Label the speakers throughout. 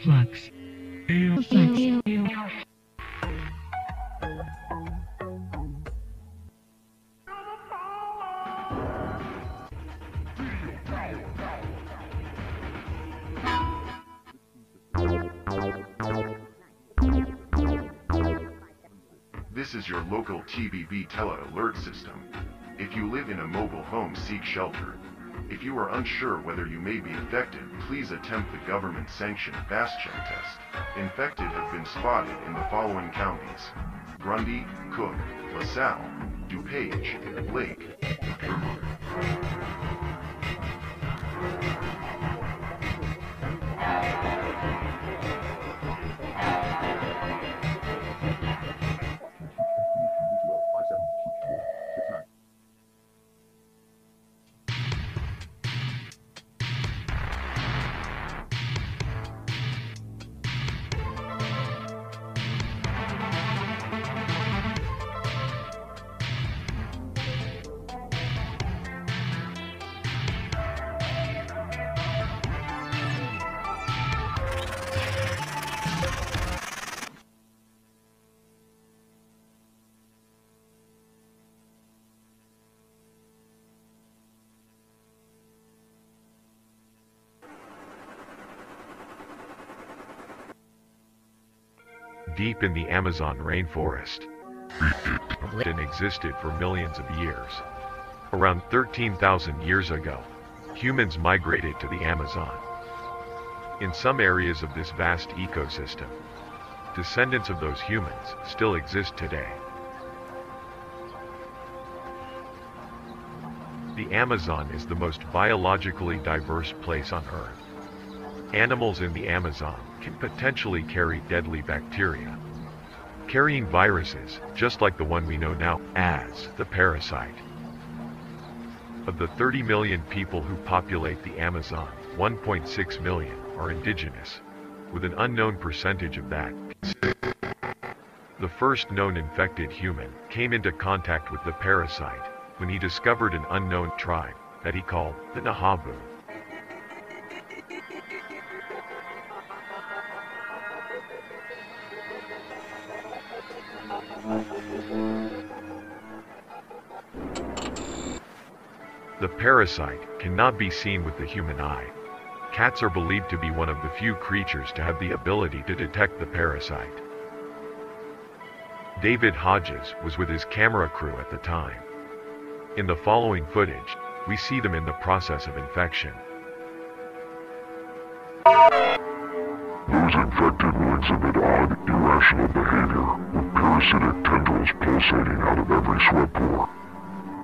Speaker 1: Flux. AO Flux.
Speaker 2: This is your local TBB tele-alert system. If you live in a mobile home, seek shelter. If you are unsure whether you may be infected, please attempt the government-sanctioned fast check test. Infected have been spotted in the following counties: Grundy, Cook, LaSalle, DuPage, Lake.
Speaker 3: Deep in the Amazon rainforest, and existed for millions of years. Around 13,000 years ago, humans migrated to the Amazon. In some areas of this vast ecosystem, descendants of those humans still exist today. The Amazon is the most biologically diverse place on Earth. Animals in the Amazon can potentially carry deadly bacteria, carrying viruses just like the one we know now as the parasite. Of the 30 million people who populate the Amazon, 1.6 million are indigenous, with an unknown percentage of that. The first known infected human came into contact with the parasite when he discovered an unknown tribe that he called the Nahabu. The parasite cannot be seen with the human eye. Cats are believed to be one of the few creatures to have the ability to detect the parasite. David Hodges was with his camera crew at the time. In the following footage, we see them in the process of infection.
Speaker 4: Those infected will exhibit odd, irrational behavior, with parasitic tendrils pulsating out of every sweat pore.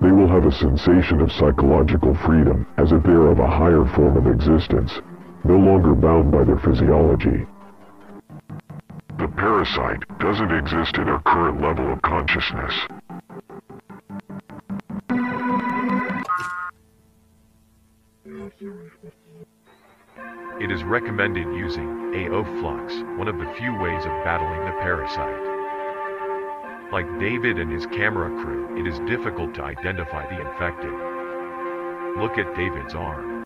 Speaker 4: They will have a sensation of psychological freedom, as if they are of a higher form of existence, no longer bound by their physiology. The parasite doesn't exist in our current level of consciousness.
Speaker 3: It is recommended using A O Flux, one of the few ways of battling the parasite. Like David and his camera crew, it is difficult to identify the infected. Look at David's arm.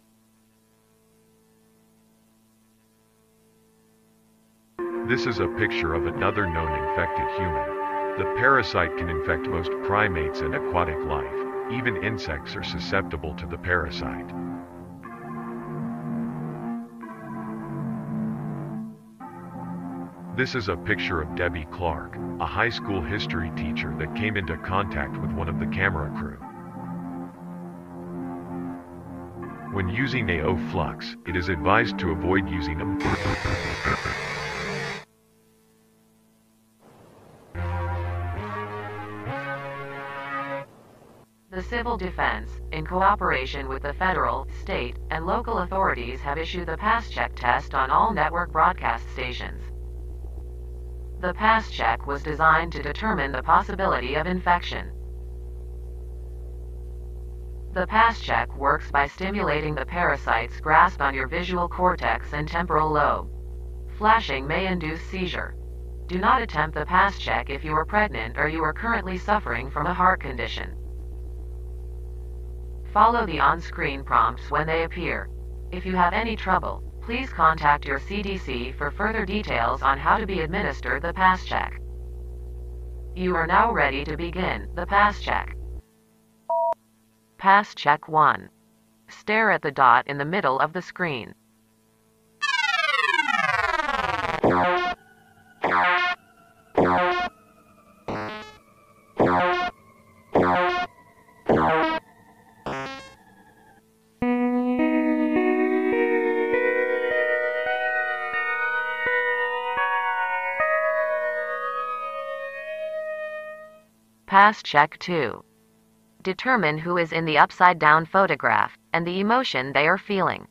Speaker 3: This is a picture of another known infected human. The parasite can infect most primates and aquatic life. Even insects are susceptible to the parasite. This is a picture of Debbie Clark, a high school history teacher that came into contact with one of the camera crew. When using A O Flux, it is advised to avoid using a
Speaker 5: The Civil Defense, in cooperation with the federal, state, and local authorities, have issued the Pass Check test on all network broadcast stations. The Pass Check was designed to determine the possibility of infection. The Pass Check works by stimulating the parasite's grasp on your visual cortex and temporal lobe. Flashing may induce seizure. Do not attempt the Pass Check if you are pregnant or you are currently suffering from a heart condition. Follow the on-screen prompts when they appear. If you have any trouble, please please contact your CDC for further details on how to be administered the pass check. You are now ready to begin the pass check. Pass check 1. Stare at the dot in the middle of the screen. Pass check 2. Determine who is in the upside-down photograph and the emotion they are feeling.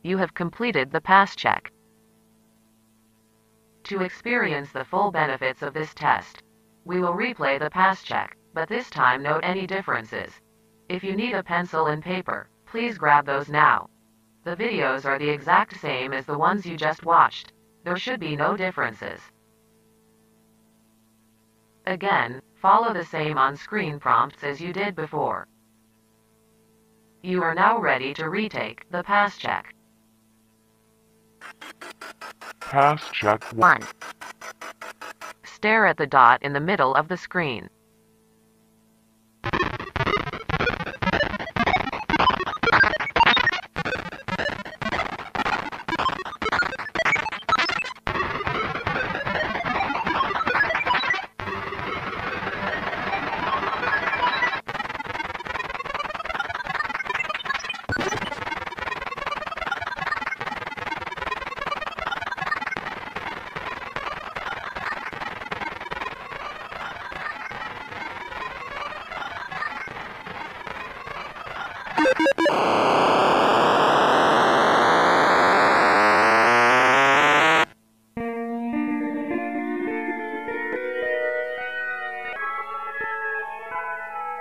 Speaker 5: You have completed the pass check. To experience the full benefits of this test, we will replay the pass check, but this time note any differences. If you need a pencil and paper, please grab those now. The videos are the exact same as the ones you just watched. There should be no differences. Again, follow the same on-screen prompts as you did before. You are now ready to retake the pass check.
Speaker 4: Pass check
Speaker 5: 1. Stare at the dot in the middle of the screen.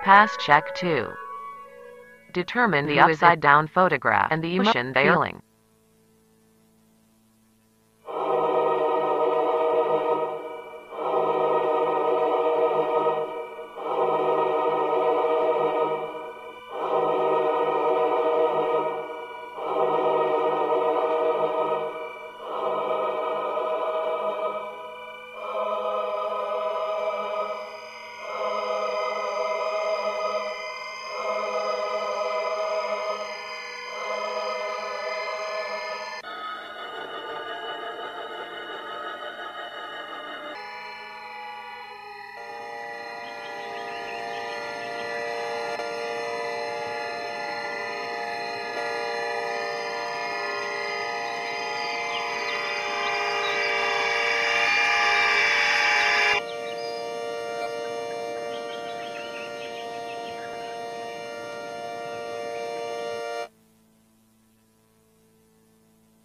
Speaker 5: Pass check 2. Determine the upside-down photograph and the emotion they are feeling.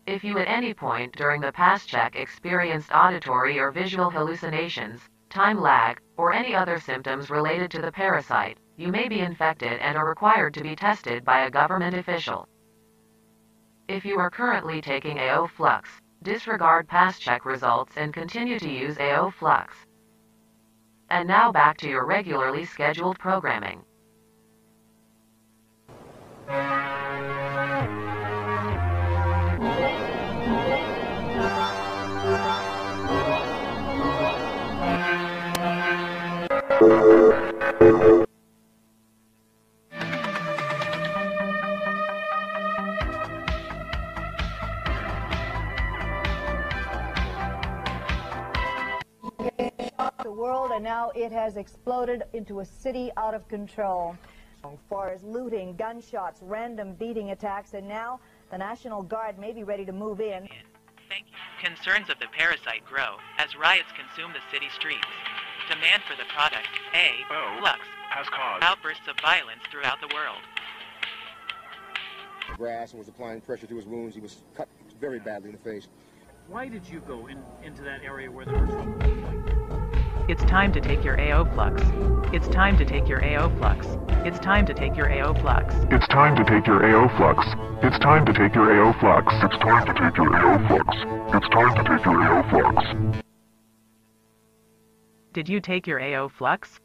Speaker 5: If you at any point during the pass check experienced auditory or visual hallucinations, time lag, or any other symptoms related to the parasite, you may be infected and are required to be tested by a government official. If you are currently taking A O Flux, disregard pass check results and continue to use A O Flux. And now back to your regularly scheduled programming.
Speaker 6: The world, and now it has exploded into a city out of control. As far as looting, gunshots, random beating attacks, and now the National Guard may be ready to move in.
Speaker 7: Concerns of the parasite grow as riots consume the city streets. Demand for the product, A O Flux,
Speaker 4: has caused
Speaker 7: outbursts of violence throughout the world.
Speaker 8: Grass and was applying pressure to his wounds. He was cut very badly in the face.
Speaker 9: Why did you go into that area where there were trouble?
Speaker 7: It's time to take your AO Flux. It's time to take your AO Flux. It's time to take your AO Flux.
Speaker 4: It's time to take your AO Flux. It's time to take your AO Flux. It's time to take your AO Flux. It's time to take your AO Flux.
Speaker 7: Did you take your AO Flux?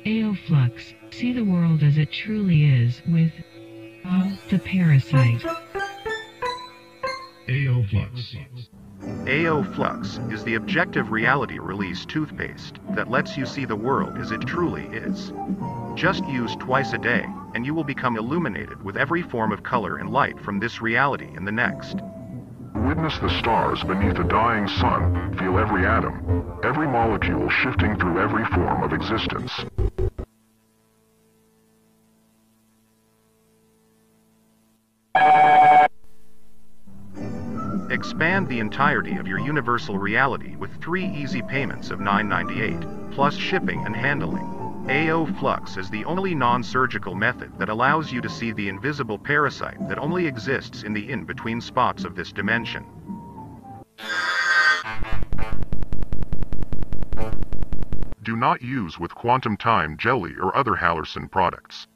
Speaker 1: AO Flux. See the world as it truly is with the parasite.
Speaker 4: AO Flux.
Speaker 9: AO Flux is the objective reality release toothpaste that lets you see the world as it truly is. Just use twice a day, and you will become illuminated with every form of color and light from this reality and the next.
Speaker 4: Witness the stars beneath a dying sun. Feel every atom, every molecule shifting through every form of existence.
Speaker 9: Expand the entirety of your universal reality with 3 easy payments of $9.98, plus shipping and handling. AO Flux is the only non-surgical method that allows you to see the invisible parasite that only exists in the in-between spots of this dimension.
Speaker 4: Do not use with Quantum Time Jelly or other Hallerson products.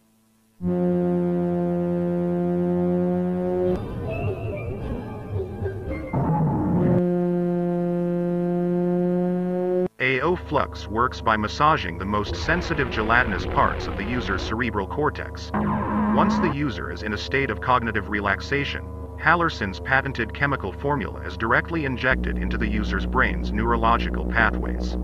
Speaker 9: AO Flux works by massaging the most sensitive gelatinous parts of the user's cerebral cortex. Once the user is in a state of cognitive relaxation, Hallerson's patented chemical formula is directly injected into the user's brain's neurological pathways.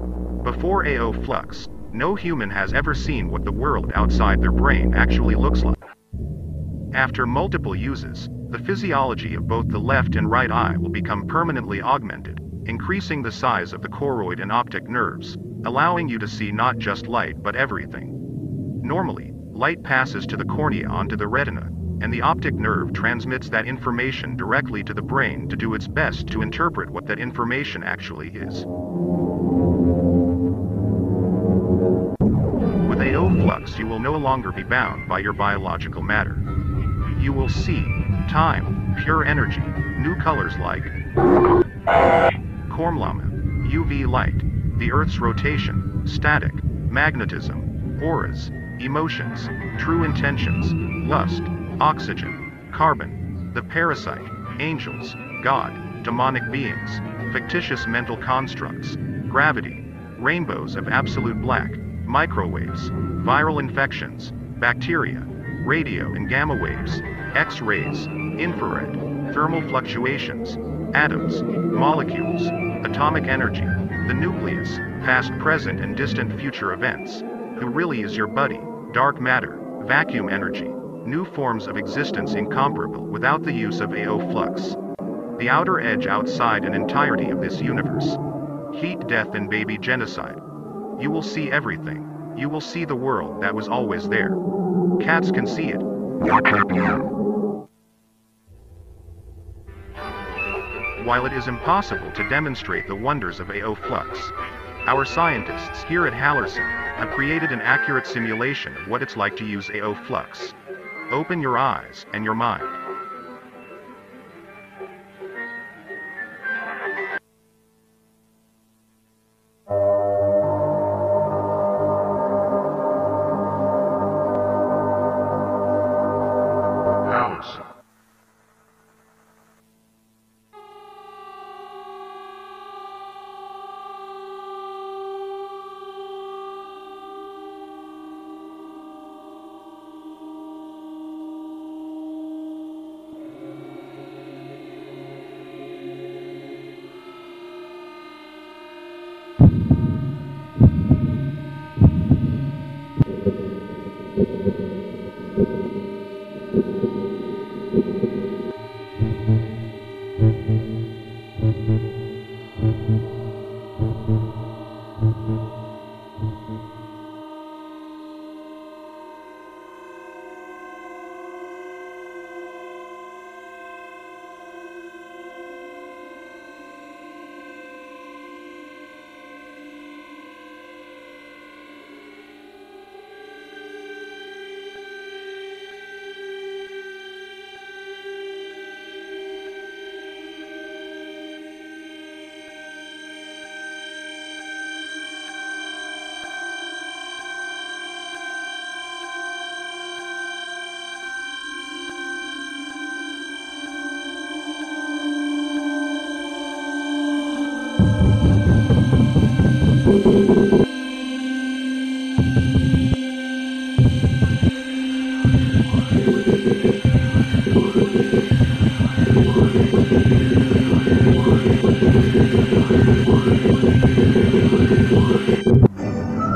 Speaker 9: Before AO Flux, no human has ever seen what the world outside their brain actually looks like. After multiple uses, the physiology of both the left and right eye will become permanently augmented, increasing the size of the choroid and optic nerves, allowing you to see not just light but everything. Normally, light passes to the cornea onto the retina, and the optic nerve transmits that information directly to the brain to do its best to interpret what that information actually is. With AO Flux, you will no longer be bound by your biological matter. You will see time, pure energy, new colors like Kormlama, UV light, the Earth's rotation, static, magnetism, auras, emotions, true intentions, lust, oxygen, carbon, the parasite, angels, God, demonic beings, fictitious mental constructs, gravity, rainbows of absolute black, microwaves, viral infections, bacteria, radio and gamma waves, X-rays, infrared, thermal fluctuations, atoms, molecules, atomic energy, the nucleus, past, present, and distant future events, who really is your buddy, dark matter, vacuum energy, new forms of existence incomparable without the use of AO Flux. The outer edge outside an entirety of this universe. Heat, death, and baby genocide. You will see everything. You will see the world that was always there. Cats can see it.
Speaker 4: Why can't you?
Speaker 9: While it is impossible to demonstrate the wonders of AO Flux, our scientists here at Hallerson have created an accurate simulation of what it's like to use AO Flux. Open your eyes and your mind.
Speaker 4: Hallerson.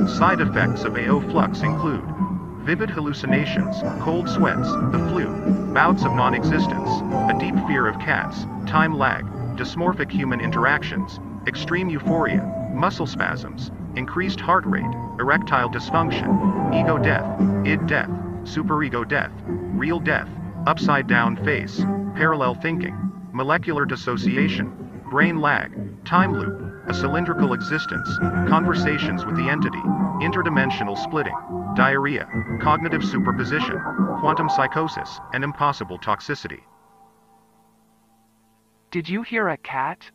Speaker 9: Side effects of A O Flux include vivid hallucinations, cold sweats, the flu, bouts of non-existence, a deep fear of cats, time lag, dysmorphic human interactions, extreme euphoria, muscle spasms, increased heart rate, erectile dysfunction, ego death, id death, superego death, real death, upside-down face, parallel thinking, molecular dissociation, brain lag, time loop, a cylindrical existence, conversations with the entity, interdimensional splitting, diarrhea, cognitive superposition, quantum psychosis, and impossible toxicity.
Speaker 10: Did you hear a cat?